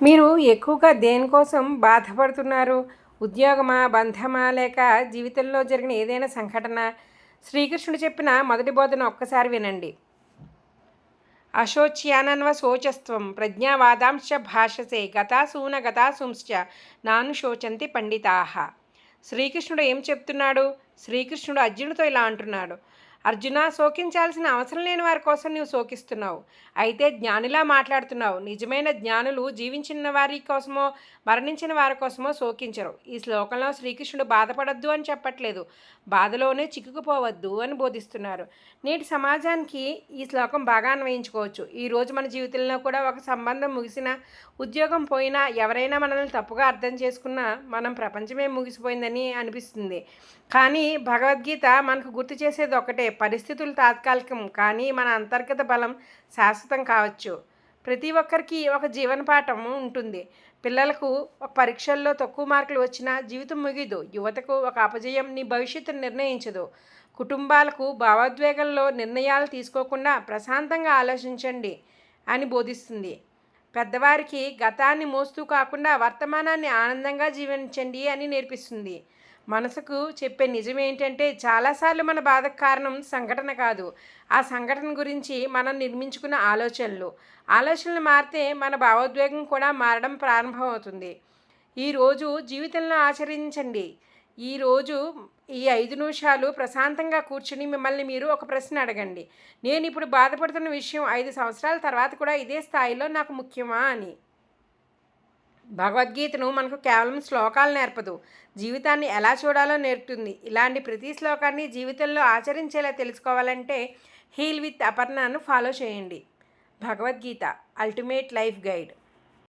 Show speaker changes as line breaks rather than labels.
మీరు ఎక్కువగా దేనికోసం బాధపడుతున్నారు? ఉద్యోగమా? బంధమా? లేక జీవితంలో జరిగిన ఏదైనా సంఘటన? శ్రీకృష్ణుడు చెప్పిన మొదటి బోధన ఒక్కసారి వినండి. అశోచ్యానన్వ శోచస్త్వం ప్రజ్ఞావాదాంశ్చ భాషసే గతాసూన గతాసూంశ్చ నాను శోచంతి పండితాః. శ్రీకృష్ణుడు ఏం చెప్తున్నాడు? శ్రీకృష్ణుడు అర్జునుడితో ఇలా అంటున్నాడు. అర్జున, శోకించాల్సిన అవసరం లేని వారి కోసం నువ్వు శోకిస్తున్నావు. అయితే జ్ఞానిలా మాట్లాడుతున్నావు. నిజమైన జ్ఞానులు జీవించిన వారి కోసమో మరణించిన వారి కోసమో శోకించరు. ఈ శ్లోకంలో శ్రీకృష్ణుడు బాధపడద్దు అని చెప్పట్లేదు, బాధలోనే చిక్కుకుపోవద్దు అని బోధిస్తున్నారు. నేటి సమాజానికి ఈ శ్లోకం బాగా అన్వయించుకోవచ్చు. ఈరోజు మన జీవితంలో కూడా ఒక సంబంధం ముగిసినా, ఉద్యోగం పోయినా, ఎవరైనా మనల్ని తప్పుగా అర్థం చేసుకున్నా మనం ప్రపంచమే ముగిసిపోయిందని అనిపిస్తుంది. కానీ భగవద్గీత మనకు గుర్తు చేసేది ఒకటే, పరిస్థితులు తాత్కాలికం కానీ మన అంతర్గత బలం శాశ్వతం కావచ్చు. ప్రతి ఒక్కరికి ఒక జీవన పాఠం ఉంటుంది. పిల్లలకు ఒక పరీక్షల్లో తక్కువ మార్కులు వచ్చినా జీవితం ముగిదు. యువతకు ఒక అపజయం నీ భవిష్యత్తును నిర్ణయించదు. కుటుంబాలకు భావోద్వేగంలో నిర్ణయాలు తీసుకోకుండా ప్రశాంతంగా ఆలోచించండి అని బోధిస్తుంది. పెద్దవారికి గతాన్ని మోస్తూ కాకుండా వర్తమానాన్ని ఆనందంగా జీవించండి అని నేర్పిస్తుంది. మనసుకు చెప్పే నిజం ఏంటంటే, చాలాసార్లు మన బాధకు కారణం సంఘటన కాదు, ఆ సంఘటన గురించి మనం నిర్మించుకున్న ఆలోచనలు మారితే మన భావోద్వేగం కూడా మారడం ప్రారంభమవుతుంది. ఈరోజు జీవితంలో ఆచరించండి. ఈరోజు ఈ 5 నిమిషాలు ప్రశాంతంగా కూర్చుని మిమ్మల్ని మీరు ఒక ప్రశ్న అడగండి. నేను ఇప్పుడు బాధపడుతున్న విషయం 5 సంవత్సరాల తర్వాత కూడా ఇదే స్థాయిలో నాకు ముఖ్యమా అని. భగవద్గీతను మనకు కేవలం శ్లోకాలు నేర్పదు, జీవితాన్ని ఎలా చూడాలో నేర్పుతుంది. ఇలాంటి ప్రతి శ్లోకాన్ని జీవితంలో ఆచరించేలా తెలుసుకోవాలంటే హీల్ విత్ అపర్ణను ఫాలో చేయండి. Bhagavad Gita ultimate life guide.